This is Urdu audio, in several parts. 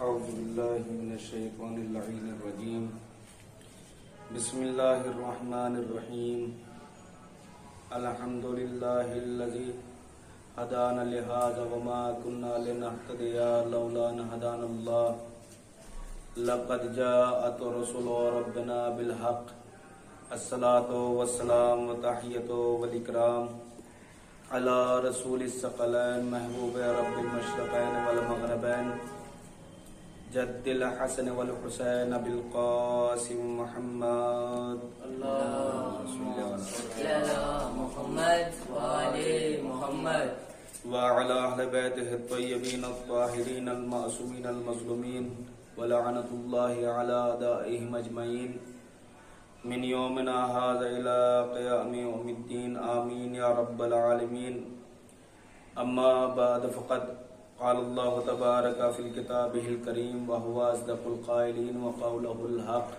اعوذ باللہ من الشیطان اللعین الرجیم بسم اللہ الرحمن الرحیم الحمدللہ الذی ہدانا لہذا وما كنا لنہتدی لولا ان ہدانا اللہ لقد جاءت رسل ربنا بالحق الصلاة والسلام وتحیۃ والاکرام علی رسول الثقلین محبوب رب المشرقین والمغربین جد الحسن والحسین بالقاسم محمد اللهم صل على محمد وآل محمد وعلى أهل بيته الطيبين الطاهرين المعصومين المظلومين ولعنة الله على أعدائهم أجمعين من يومنا هذا إلى قيام يوم الدين آمين يا رب العالمين. أما بعد فقد قال الله تبارك في كتابه الكريم وهو أصدق القائلين وقوله الحق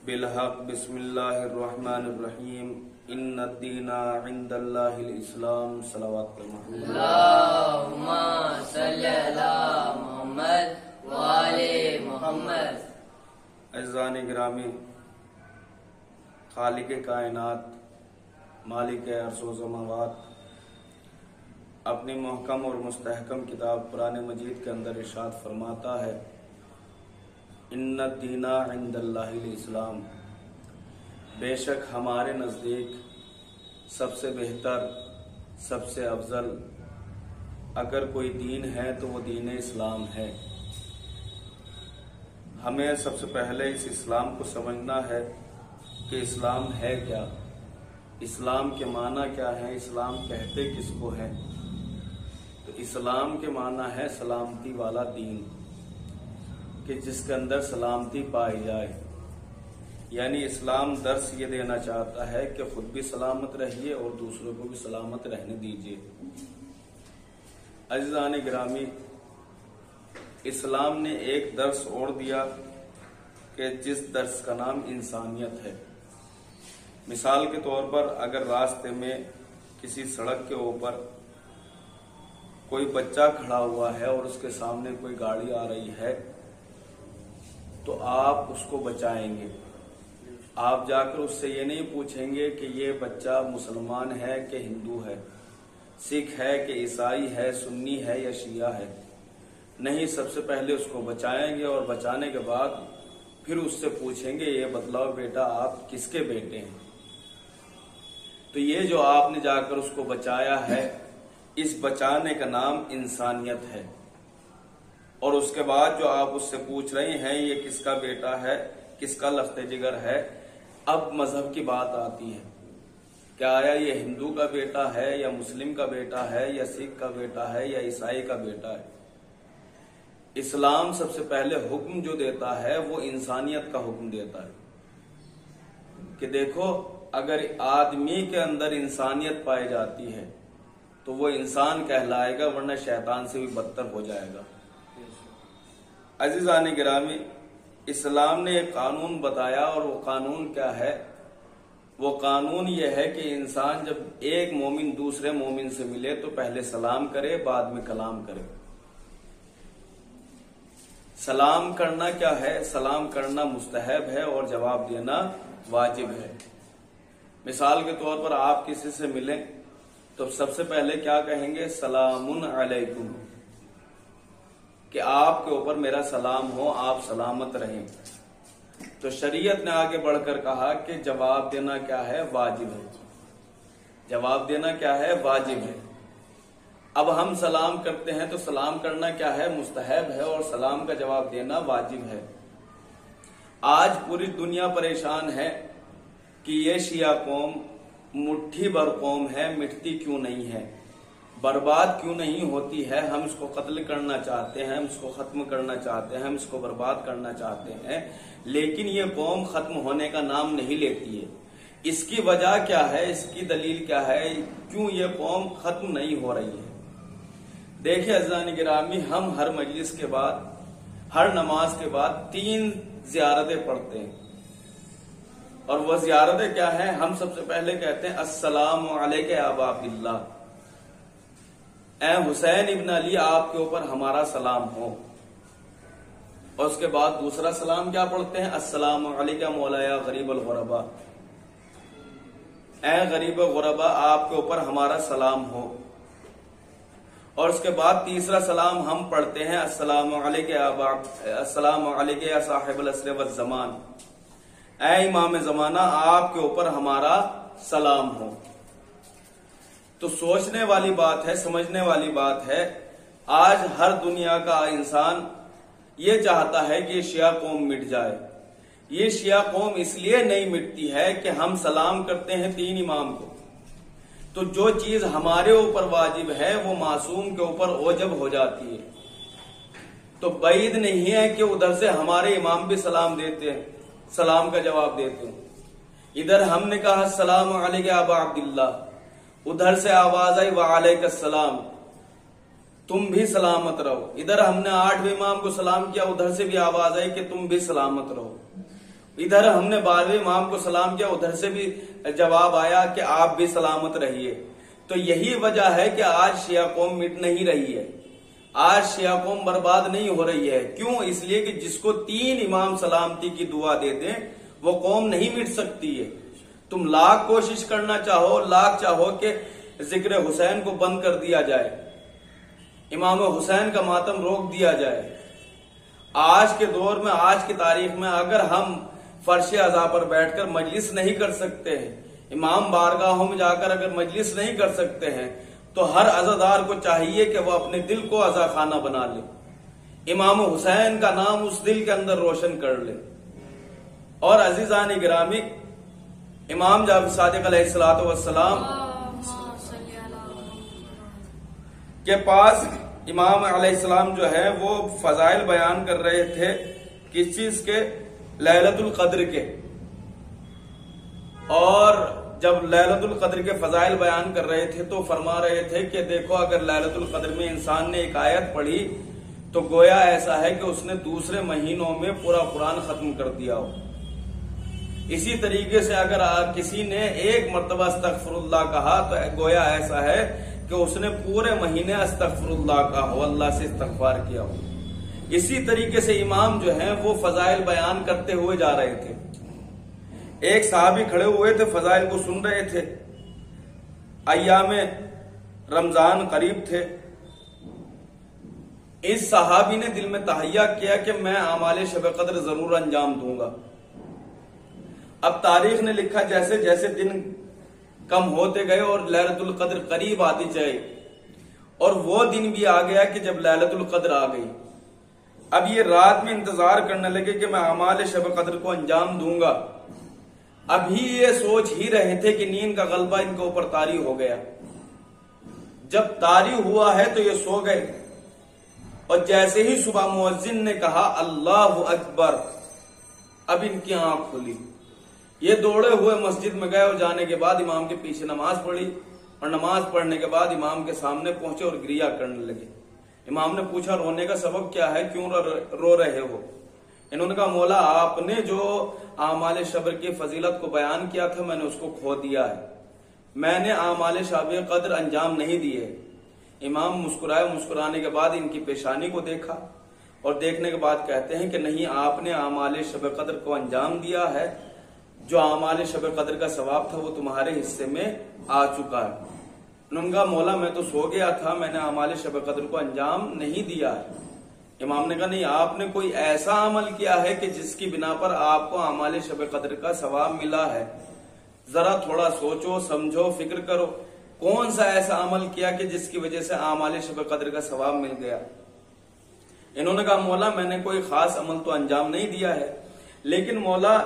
بالحق. بسم الله الرحمن الرحيم. إن الدين عند الله الإسلام. صلوات اللهم صل على محمد وآل محمد. عزیزان گرامی، خالق کائنات مالک عرش و سماوات اپنی محکم اور مستحکم کتاب قرآن مجید کے اندر ارشاد فرماتا ہے، ان الدین عند اللہ الاسلام، بے شک ہمارے نزدیک سب سے بہتر، سب سے افضل اگر کوئی دین ہے تو وہ دین اسلام ہے. ہمیں سب سے پہلے اس اسلام کو سمجھنا ہے کہ اسلام ہے کیا، اسلام کے معنی کیا ہے، اسلام کہتے کس کو ہے. تو اسلام کے معنی ہے سلامتی والا دین، کہ جس کے اندر سلامتی پائی جائے. یعنی اسلام درس یہ دینا چاہتا ہے کہ خود بھی سلامت رہیے اور دوسروں کو بھی سلامت رہنے دیجیے. عزیزان گرامی، اسلام نے ایک درس اور دیا کہ جس درس کا نام انسانیت ہے. مثال کے طور پر اگر راستے میں کسی سڑک کے اوپر کوئی بچہ کھڑا ہوا ہے اور اس کے سامنے کوئی گاڑی آ رہی ہے تو آپ اس کو بچائیں گے. آپ جا کر اس سے یہ نہیں پوچھیں گے کہ یہ بچہ مسلمان ہے کہ ہندو ہے، سکھ ہے کہ عیسائی ہے، سنی ہے یا شیعہ ہے. نہیں، سب سے پہلے اس کو بچائیں گے اور بچانے کے بعد پھر اس سے پوچھیں گے یہ بتلاؤ بیٹا آپ کس کے بیٹے ہیں. تو یہ جو آپ نے جا کر اس کو بچایا ہے، اس بچانے کا نام انسانیت ہے. اور اس کے بعد جو آپ اس سے پوچھ رہے ہیں یہ کس کا بیٹا ہے، کس کا لخت جگر ہے، اب مذہب کی بات آتی ہے کہ آیا یہ ہندو کا بیٹا ہے یا مسلم کا بیٹا ہے یا سکھ کا بیٹا ہے یا عیسائی کا بیٹا ہے. اسلام سب سے پہلے حکم جو دیتا ہے وہ انسانیت کا حکم دیتا ہے کہ دیکھو اگر آدمی کے اندر انسانیت پائی جاتی ہے تو وہ انسان کہلائے گا، ورنہ شیطان سے بھی بدتر ہو جائے گا. عزیزان گرامی، اسلام نے ایک قانون بتایا اور وہ قانون کیا ہے؟ وہ قانون یہ ہے کہ انسان جب ایک مومن دوسرے مومن سے ملے تو پہلے سلام کرے، بعد میں کلام کرے. سلام کرنا کیا ہے؟ سلام کرنا مستحب ہے اور جواب دینا واجب ہے. مثال کے طور پر آپ کسی سے ملیں تو سب سے پہلے کیا کہیں گے؟ سلام علیکم، کہ آپ کے اوپر میرا سلام ہو، آپ سلامت رہیں. تو شریعت نے آگے بڑھ کر کہا کہ جواب دینا کیا ہے؟ واجب ہے. جواب دینا کیا ہے؟ واجب ہے. اب ہم سلام کرتے ہیں تو سلام کرنا کیا ہے؟ مستحب ہے اور سلام کا جواب دینا واجب ہے. آج پوری دنیا پریشان ہے کہ یہ شیعہ قوم مٹھی بھر قوم ہے، مٹتی کیوں نہیں ہے، برباد کیوں نہیں ہوتی ہے. ہم اس کو قتل کرنا چاہتے ہیں، ہم اس کو ختم کرنا چاہتے ہیں، ہم اس کو برباد کرنا چاہتے ہیں، لیکن یہ قوم ختم ہونے کا نام نہیں لیتی ہے. اس کی وجہ کیا ہے؟ اس کی دلیل کیا ہے؟ کیوں یہ قوم ختم نہیں ہو رہی ہے؟ دیکھیں عزیزان گرامی، ہم ہر مجلس کے بعد، ہر نماز کے بعد 3 زیارتیں پڑھتے ہیں. اور وہ زیارتیں کیا ہیں؟ ہم سب سے پہلے کہتے ہیں السلام علیک یا ابا عبداللہ، اے حسین ابن علی آپ کے اوپر ہمارا سلام ہو. اور اس کے بعد دوسرا سلام کیا پڑھتے ہیں؟ السلام علیکہ مولا یا غریب الغربا، اے غریب غربا آپ کے اوپر ہمارا سلام ہو۔ اور اس کے بعد تیسرا سلام ہم پڑھتے ہیں السلام علیکہ یا صاحب العصر والزمان، اے امام زمانہ آپ کے اوپر ہمارا سلام ہو۔ تو سوچنے والی بات ہے، سمجھنے والی بات ہے، آج ہر دنیا کا انسان یہ چاہتا ہے کہ یہ شیعہ قوم مٹ جائے۔ یہ شیعہ قوم اس لیے نہیں مٹتی ہے کہ ہم سلام کرتے ہیں 3 امام کو، تو جو چیز ہمارے اوپر واجب ہے وہ معصوم کے اوپر اوجب ہو جاتی ہے۔ تو بعید نہیں ہے کہ ادھر سے ہمارے امام بھی سلام دیتے ہیں، سلام کا جواب دیتے ہیں۔ ادھر ہم نے کہا السلام علیکم ابا عبداللہ، ادھر سے آواز آئی وعلیکم السلام، تم بھی سلامت رہو۔ ادھر ہم نے 8ویں امام کو سلام کیا، ادھر سے بھی آواز آئی کہ تم بھی سلامت رہو۔ ادھر ہم نے 12ویں امام کو سلام کیا، ادھر سے بھی جواب آیا کہ آپ بھی سلامت رہیے۔ تو یہی وجہ ہے کہ آج شیعہ قوم مٹ نہیں رہی ہے، آج شیعہ قوم برباد نہیں ہو رہی ہے۔ کیوں؟ اس لیے کہ جس کو 3 امام سلامتی کی دعا دے دیں وہ قوم نہیں مٹ سکتی ہے۔ تم لاکھ کوشش کرنا چاہو، لاکھ چاہو کہ ذکر حسین کو بند کر دیا جائے، امام حسین کا ماتم روک دیا جائے، آج کے دور میں، آج کی تاریخ میں اگر ہم فرش عزا پر بیٹھ کر مجلس نہیں کر سکتے ہیں، امام بارگاہوں میں جا کر اگر مجلس نہیں کر سکتے ہیں، تو ہر عزادار کو چاہیے کہ وہ اپنے دل کو عزا خانہ بنا لے، امام حسین کا نام اس دل کے اندر روشن کر لے۔ اور عزیزان گرامی، امام جعفر صادق علیہ الصلوۃ والسلام کے پاس امام علیہ السلام جو ہے وہ فضائل بیان کر رہے تھے، کس چیز کے؟ لیلۃ القدر کے۔ اور جب لیلۃ القدر کے فضائل بیان کر رہے تھے تو فرما رہے تھے کہ دیکھو اگر لیلۃ القدر میں انسان نے ایک آیت پڑھی تو گویا ایسا ہے کہ اس نے دوسرے مہینوں میں پورا قرآن ختم کر دیا ہو۔ اسی طریقے سے اگر کسی نے ایک مرتبہ استغفر اللہ کہا تو گویا ایسا ہے کہ اس نے پورے مہینے استغفر اللہ کہا ہو، اللہ سے استغفار کیا ہو۔ اسی طریقے سے امام جو ہیں وہ فضائل بیان کرتے ہوئے جا رہے تھے۔ ایک صحابی کھڑے ہوئے تھے، فضائل کو سن رہے تھے، ایام رمضان قریب تھے۔ اس صحابی نے دل میں تہیہ کیا کہ میں اعمال شب قدر ضرور انجام دوں گا۔ اب تاریخ نے لکھا جیسے جیسے دن کم ہوتے گئے اور لیلۃ القدر قریب آتی جائے، اور وہ دن بھی آ گیا کہ جب لیلۃ القدر آ گئی۔ اب یہ رات میں انتظار کرنے لگے کہ میں اعمال شب قدر کو انجام دوں گا۔ ابھی یہ سوچ ہی رہے تھے کہ نیند کا غلبہ ان کے اوپر طاری ہو گیا۔ جب طاری ہوا ہے تو یہ سو گئے، اور جیسے ہی صبح مؤذن نے کہا اللہ اکبر، اب ان کی آنکھ کھلی۔ یہ دوڑے ہوئے مسجد میں گئے اور جانے کے بعد امام کے پیچھے نماز پڑھی، اور نماز پڑھنے کے بعد امام کے سامنے پہنچے اور گریہ کرنے لگے۔ امام نے پوچھا رونے کا سبب کیا ہے، کیوں رو رہے ہو؟ انہوں نے کہا مولا آپ نے جو اعمال شبر کی فضیلت کو بیان کیا تھا میں نے اس کو کھو دیا ہے، میں نے اعمال شب قدر انجام نہیں دیے۔ امام مسکرائے، مسکرانے کے بعد ان کی پیشانی کو دیکھا اور دیکھنے کے بعد کہتے ہیں کہ نہیں، آپ نے اعمال شب قدر کو انجام دیا ہے، جو اعمال شب قدر کا ثواب تھا وہ تمہارے حصے میں آ چکا ہے۔ انہوں نے کہا مولا میں تو سو گیا تھا، میں نے اعمال شب قدر کو انجام نہیں دیا ہے۔ امام نے کہا نہیں، آپ نے کوئی ایسا عمل کیا ہے کہ جس کی بنا پر آپ کو اعمال شب قدر کا ثواب ملا ہے، ذرا تھوڑا سوچو سمجھو فکر کرو، کون سا ایسا عمل کیا کہ جس کی وجہ سے اعمال شب قدر کا ثواب مل گیا؟ انہوں نے کہا مولا میں نے کوئی خاص عمل تو انجام نہیں دیا ہے، لیکن مولا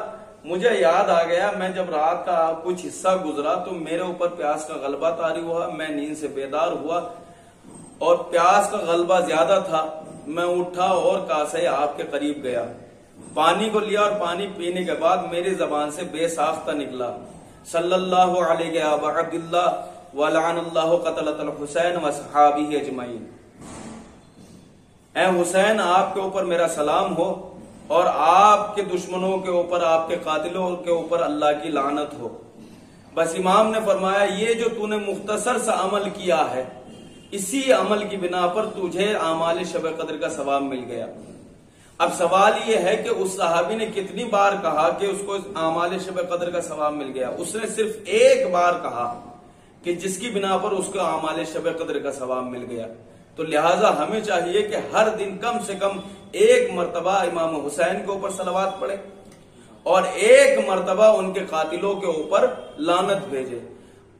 مجھے یاد آ گیا، میں جب رات کا کچھ حصہ گزرا تو میرے اوپر پیاس کا غلبہ طاری ہوا، میں نیند سے بیدار ہوا اور پیاس کا غلبہ زیادہ تھا، میں اٹھا اور کاسے آپ کے قریب گیا، پانی کو لیا اور پانی پینے کے بعد میری زبان سے بے ساختہ نکلا صلی اللہ علیہ ابا عبداللہ ولعن اللہ قتلۃ الحسین وصحابہ اجمعین، اے حسین آپ کے اوپر میرا سلام ہو اور آپ کے دشمنوں کے اوپر، آپ کے قاتلوں کے اوپر اللہ کی لعنت ہو۔ بس امام نے فرمایا یہ جو تو نے مختصر سا عمل کیا ہے، اسی عمل کی بنا پر تجھے اعمال شب قدر کا ثواب مل گیا۔ اب سوال یہ ہے کہ اس صحابی نے کتنی بار کہا کہ اس کو اعمال شب قدر کا ثواب مل گیا؟ اس نے صرف ایک بار کہا کہ جس کی بنا پر اس کو اعمال شب قدر کا ثواب مل گیا. تو لہٰذا ہمیں چاہیے کہ ہر دن کم سے کم ایک مرتبہ امام حسین کے اوپر صلوات پڑھے اور ایک مرتبہ ان کے قاتلوں کے اوپر لعنت بھیجے.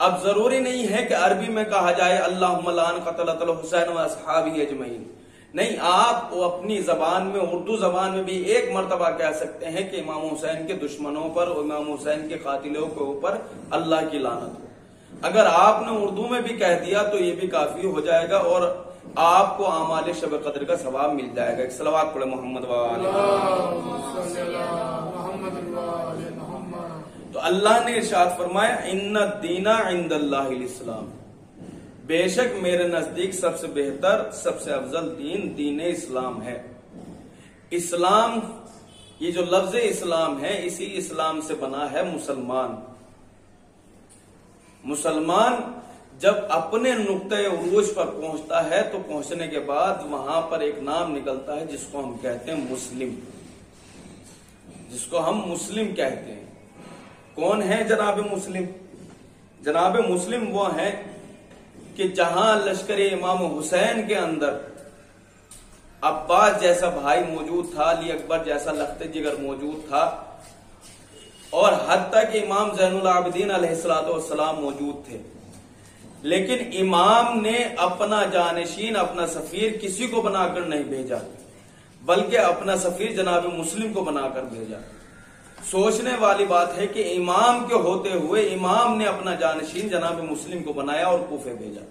اب ضروری نہیں ہے کہ عربی میں کہا جائے اللہم لعن قتلۃ الحسین و اصحابہ اجمعین. نہیں، آپ اپنی زبان میں، اردو زبان میں بھی ایک مرتبہ کہہ سکتے ہیں کہ امام حسین کے دشمنوں پر اور امام حسین کے قاتلوں کے اوپر اللہ کی لعنت ہو. اگر آپ نے اردو میں بھی کہہ دیا تو یہ بھی کافی ہو جائے گا اور آپ کو اعمال شب قدر کا ثواب مل جائے گا. ایک صلوات پڑھے محمد تو اللہ نے ارشاد فرمایا ان الدین عند اللہ الاسلام، بے شک میرے نزدیک سب سے بہتر، سب سے افضل دین دین اسلام ہے. اسلام، یہ جو لفظ اسلام ہے اسی اسلام سے بنا ہے مسلمان. مسلمان جب اپنے نقطۂ عروج پر پہنچتا ہے تو پہنچنے کے بعد وہاں پر ایک نام نکلتا ہے جس کو ہم کہتے ہیں مسلم، جس کو ہم مسلم کہتے ہیں. کون ہے جناب مسلم؟ جناب مسلم وہ ہیں کہ جہاں لشکر امام حسین کے اندر عباس جیسا بھائی موجود تھا، علی اکبر جیسا لخت جگر موجود تھا، اور حتیٰ کہ امام زین العابدین علیہ السلام موجود تھے، لیکن امام نے اپنا جانشین، اپنا سفیر کسی کو بنا کر نہیں بھیجا، بلکہ اپنا سفیر جناب مسلم کو بنا کر بھیجا. سوچنے والی بات ہے کہ امام کے ہوتے ہوئے امام نے اپنا جانشین جناب مسلم کو بنایا اور کوفے بھیجا.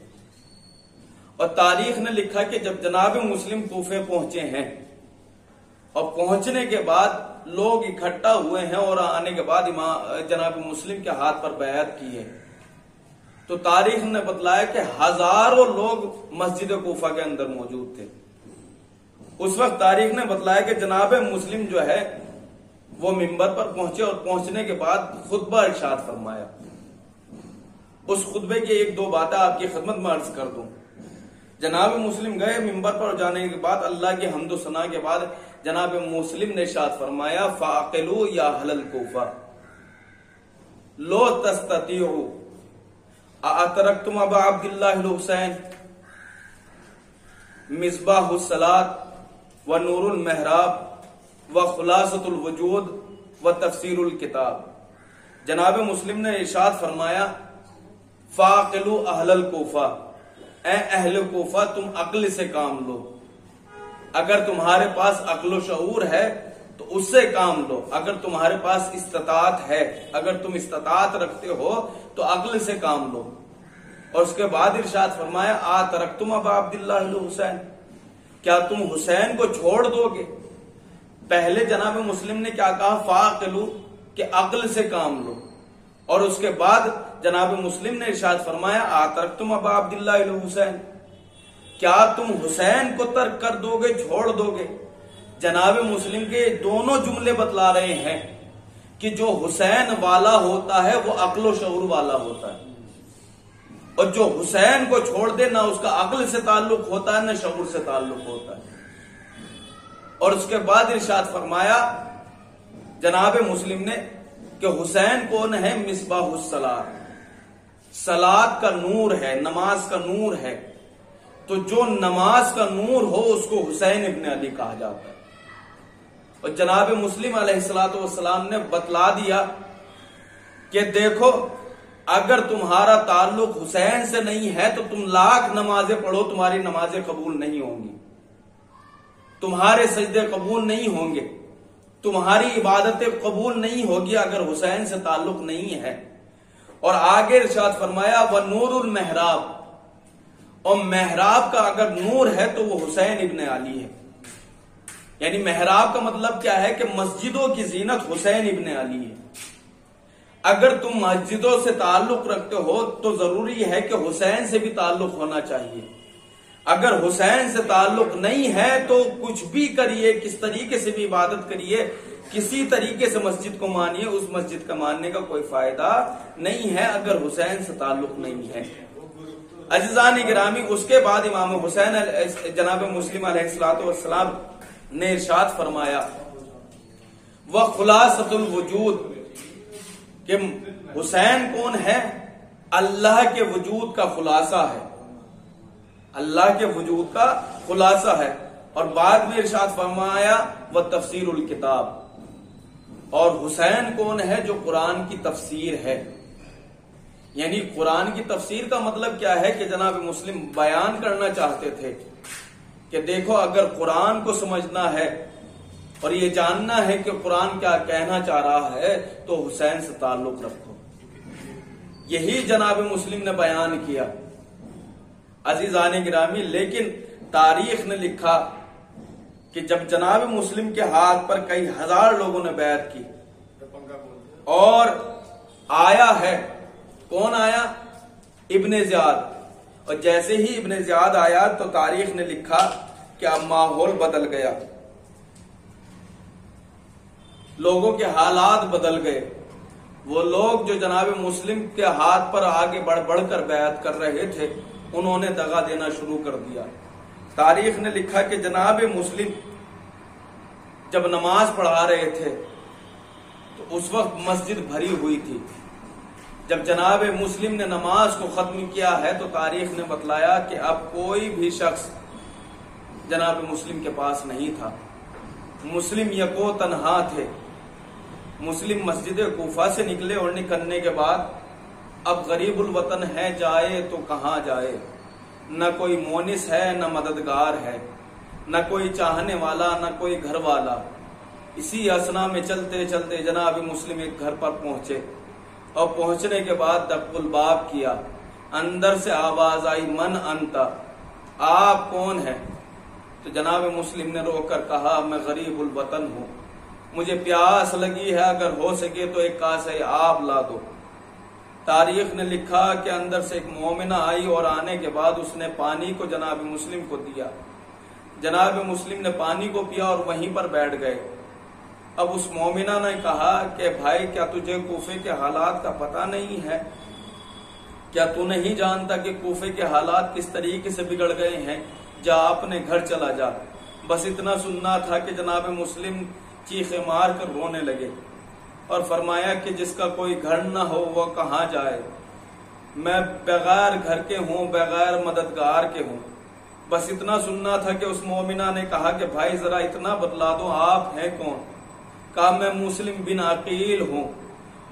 اور تاریخ نے لکھا کہ جب جناب مسلم کوفے پہنچے ہیں اور پہنچنے کے بعد لوگ اکٹھا ہوئے ہیں اور آنے کے بعد جناب مسلم کے ہاتھ پر بیعت کی ہے، تو تاریخ نے بتلایا کہ ہزاروں لوگ مسجد کوفہ کے اندر موجود تھے. اس وقت تاریخ نے بتلایا کہ جناب مسلم جو ہے وہ منبر پر پہنچے اور پہنچنے کے بعد خطبہ ارشاد فرمایا. اس خطبے کی ایک دو باتیں آپ کی خدمت میں عرض کر دوں. جناب مسلم گئے منبر پر جانے کے بعد اللہ کی حمد و ثنا کے بعد جناب مسلم نے ارشاد فرمایا فاقلو یا اہل الکوفہ لو تستطیعوا اترکتم ابا عبداللہ الحسین مصباح الصلاۃ و نور المحراب و خلاصۃ الوجود و تفسیر الکتاب. جناب مسلم نے ارشاد فرمایا فاقلو اہل الکوفہ، اے اہل کوفہ تم عقل سے کام لو. اگر تمہارے پاس عقل و شعور ہے تو اس سے کام لو. اگر تمہارے پاس استطاعت ہے، اگر تم استطاعت رکھتے ہو تو عقل سے کام لو. اور اس کے بعد ارشاد فرمایا آترکتم ابا عبداللہ الحسین، کیا تم حسین کو چھوڑ دو گے؟ پہلے جناب مسلم نے کیا کہا فاقلو، کہ عقل سے کام لو. اور اس کے بعد جناب مسلم نے ارشاد فرمایا آترکتم ابا عبداللہ الحسین، کیا تم حسین کو ترک کر دو گے، چھوڑ دو گے؟ جناب مسلم کے دونوں جملے بتلا رہے ہیں کہ جو حسین والا ہوتا ہے وہ عقل و شعور والا ہوتا ہے، اور جو حسین کو چھوڑ دے نہ اس کا عقل سے تعلق ہوتا ہے نہ شعور سے تعلق ہوتا ہے. اور اس کے بعد ارشاد فرمایا جناب مسلم نے کہ حسین کون ہے؟ مصباح الصلاۃ، صلاۃ کا نور ہے، نماز کا نور ہے. تو جو نماز کا نور ہو اس کو حسین ابن علی کہا جاتا ہے. اور جناب مسلم علیہ السلام نے بتلا دیا کہ دیکھو اگر تمہارا تعلق حسین سے نہیں ہے تو تم لاکھ نمازیں پڑھو تمہاری نمازیں قبول نہیں ہوں گی، تمہارے سجدے قبول نہیں ہوں گے، تمہاری عبادتیں قبول نہیں ہوگی اگر حسین سے تعلق نہیں ہے. اور آگے ارشاد فرمایا وَنُورُ الْمِحْرَابِ، اور محراب کا اگر نور ہے تو وہ حسین ابن علی ہے. یعنی محراب کا مطلب کیا ہے کہ مسجدوں کی زینت حسین ابن علی ہے. اگر تم مسجدوں سے تعلق رکھتے ہو تو ضروری ہے کہ حسین سے بھی تعلق ہونا چاہیے. اگر حسین سے تعلق نہیں ہے تو کچھ بھی کریے، کس طریقے سے بھی عبادت کریے، کسی طریقے سے مسجد کو مانیے، اس مسجد کا ماننے کا کوئی فائدہ نہیں ہے اگر حسین سے تعلق نہیں ہے. عزیزان گرامی، اس کے بعد امام حسین جناب مسلم علیہ السلام نے ارشاد فرمایا وہ خلاصۃ الوجود کہ حسین کون ہے؟ اللہ کے وجود کا خلاصہ ہے، اللہ کے وجود کا خلاصہ ہے۔ اور بعد میں ارشاد فرمایا وہ تفسیر الکتاب، اور حسین کون ہے؟ جو قرآن کی تفسیر ہے۔ یعنی قرآن کی تفسیر کا مطلب کیا ہے کہ جناب مسلم بیان کرنا چاہتے تھے کہ دیکھو اگر قرآن کو سمجھنا ہے اور یہ جاننا ہے کہ قرآن کیا کہنا چاہ رہا ہے تو حسین سے تعلق رکھو۔ یہی جناب مسلم نے بیان کیا عزیزان گرامی۔ لیکن تاریخ نے لکھا کہ جب جناب مسلم کے ہاتھ پر کئی ہزار لوگوں نے بیعت کی اور آیا ہے، کون آیا؟ ابن زیاد، اور جیسے ہی ابن زیاد آیا تو تاریخ نے لکھا کہ اب ماحول بدل گیا، لوگوں کے حالات بدل گئے۔ وہ لوگ جو جناب مسلم کے ہاتھ پر آگے بڑھ بڑھ کر بیعت کر رہے تھے انہوں نے دغا دینا شروع کر دیا۔ تاریخ نے لکھا کہ جناب مسلم جب نماز پڑھا رہے تھے تو اس وقت مسجد بھری ہوئی تھی۔ جب جناب مسلم نے نماز کو ختم کیا ہے تو تاریخ نے بتلایا کہ اب کوئی بھی شخص جناب مسلم کے پاس نہیں تھا، مسلم یکو تنہا تھے۔ مسلم مسجد کوفہ سے نکلے اور نکلنے کے بعد اب غریب الوطن ہے، جائے تو کہاں جائے، نہ کوئی مونس ہے نہ مددگار ہے، نہ کوئی چاہنے والا نہ کوئی گھر والا۔ اسی اسنا میں چلتے چلتے جناب مسلم ایک گھر پر پہنچے اور پہنچنے کے بعد دق الباب کیا، اندر سے آواز آئی من انتا، آپ کون ہیں؟ تو جناب مسلم نے رو کر کہا میں غریب الوطن ہوں، مجھے پیاس لگی ہے، اگر ہو سکے تو ایک کاسے آب لا دو۔ تاریخ نے لکھا کہ اندر سے ایک مومنہ آئی اور آنے کے بعد اس نے پانی کو جناب مسلم کو دیا۔ جناب مسلم نے پانی کو پیا اور وہیں پر بیٹھ گئے۔ اب اس مومنہ نے کہا کہ بھائی کیا تجھے کوفے کے حالات کا پتہ نہیں ہے؟ کیا تو نہیں جانتا کہ کوفے کے حالات کس طریقے سے بگڑ گئے ہیں؟ جا اپنے گھر چلا جا۔ بس اتنا سننا تھا کہ جناب مسلم چیخے مار کر رونے لگے اور فرمایا کہ جس کا کوئی گھر نہ ہو وہ کہاں جائے، میں بغیر گھر کے ہوں، بغیر مددگار کے ہوں۔ بس اتنا سننا تھا کہ اس مومنہ نے کہا کہ بھائی ذرا اتنا بتلا دو آپ ہیں کون؟ کہا میں مسلم بن عقیل ہوں۔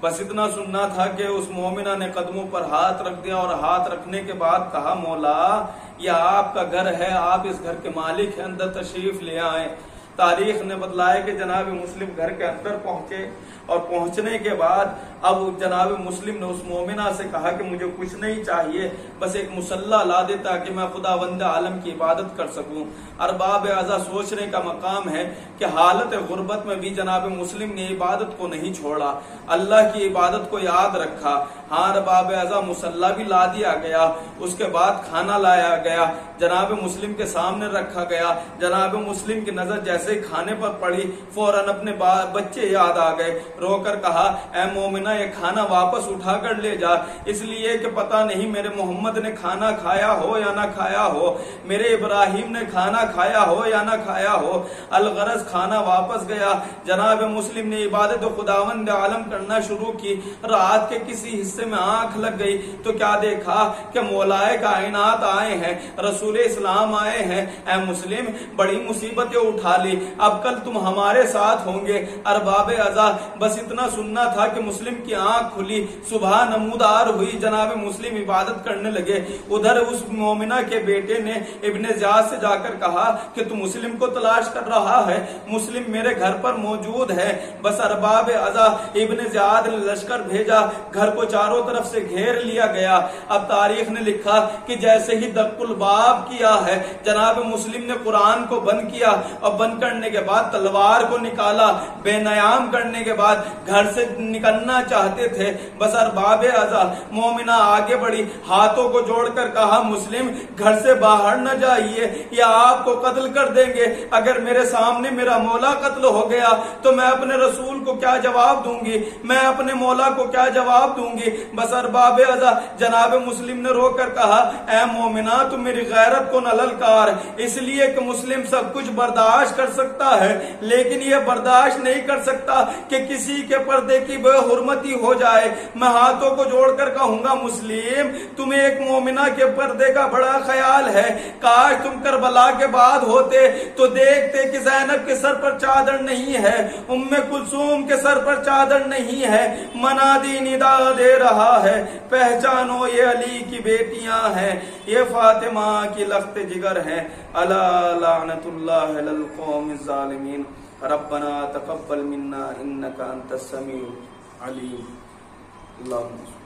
بس اتنا سننا تھا کہ اس مومنہ نے قدموں پر ہاتھ رکھ دیا اور ہاتھ رکھنے کے بعد کہا مولا یہ آپ کا گھر ہے، آپ اس گھر کے مالک ہیں، اندر تشریف لے آئیں۔ تاریخ نے بتلایا کہ جناب مسلم گھر کے اندر پہنچے اور پہنچنے کے بعد اب جناب مسلم نے اس مومنہ سے کہا کہ مجھے کچھ نہیں چاہیے، بس ایک مصلی لا دے تاکہ میں خداوند عالم کی عبادت کر سکوں۔ ارباب اعضا سوچنے کا مقام ہے کہ حالت غربت میں بھی جناب مسلم نے عبادت کو نہیں چھوڑا، اللہ کی عبادت کو یاد رکھا۔ ہاں ارباب اعضا مصلی بھی لا دیا گیا، اس کے بعد کھانا لایا گیا، جناب مسلم کے سامنے رکھا گیا۔ جناب مسلم کی نظر جیسے کھانے پر پڑی فوراً اپنے بچے یاد آ گئے، رو کر کہا اے مومنہ یہ کھانا واپس اٹھا کر لے جا، اس لیے کہ پتہ نہیں میرے محمد نے کھانا کھایا ہو یا نہ کھایا ہو، میرے ابراہیم نے کھانا کھایا ہو یا نہ کھایا ہو۔ الغرض کھانا واپس گیا۔ جناب مسلم نے عبادت خداوند عالم کرنا شروع کی۔ رات کے کسی حصے میں آنکھ لگ گئی تو کیا دیکھا کہ مولائے کائنات آئے ہیں، رسول اسلام آئے ہیں۔ اے مسلم بڑی مصیبتیں اٹھا لی، اب کل تم ہمارے ساتھ ہوں گے۔ ارباب اعضا بس اتنا سننا تھا کہ مسلم کی آنکھ کھلی، صبح نمودار ہوئی، جناب مسلم عبادت کرنے لگے۔ ادھر اس مومنہ کے بیٹے نے ابن زیاد سے جا کر کہا کہ تو مسلم کو تلاش کر رہا ہے، مسلم میرے گھر پر موجود ہے۔ بس ارباب اعضا ابن زیاد نے لشکر بھیجا، گھر کو چاروں طرف سے گھیر لیا گیا۔ اب تاریخ نے لکھا کہ جیسے ہی دق الباب کیا ہے جناب مسلم نے قرآن کو بند کیا اور بند کرنے کے بعد تلوار کو نکالا، بے نیام کرنے کے بعد گھر سے نکلنا چاہتے تھے. بس ارباب ازا مومنہ آگے بڑھی, ہاتھوں کو جوڑ کر کہا مسلم گھر سے باہر نہ جائیے یا آپ کو قتل کر دیں گے. اگر میرے سامنے میرا مولا قتل ہو گیا تو میں اپنے رسول کو کیا جواب دوں گی, میں اپنے مولا کو کیا جواب دوں گی. بس ارباب ازا جناب مسلم نے رو کر کہا اے مومنہ تم میری غیرت کو نہ للکار, اس لیے کہ مسلم سب کچھ برداشت کر سکتا ہے لیکن یہ برداشت نہیں کر سکتا کہ کسی کے پردے کی بے حرمتی ہو جائے. میں ہاتھوں کو جوڑ کر کہوں گا مسلم تمہیں ایک مومنہ کے پردے کا بڑا خیال ہے, کاش تم کربلا کے بعد ہوتے تو دیکھتے کہ زینب کے سر پر چادر نہیں ہے, ام کلثوم کے سر پر چادر نہیں ہے. منادی ندا دے رہا ہے پہچانو یہ علی کی بیٹیاں ہیں, یہ فاطمہ کی لخت جگر ہیں. الا لعنت اللہ علی القوم الظالمین. ربنا تقبل منا انك انت السميع العليم. اللهم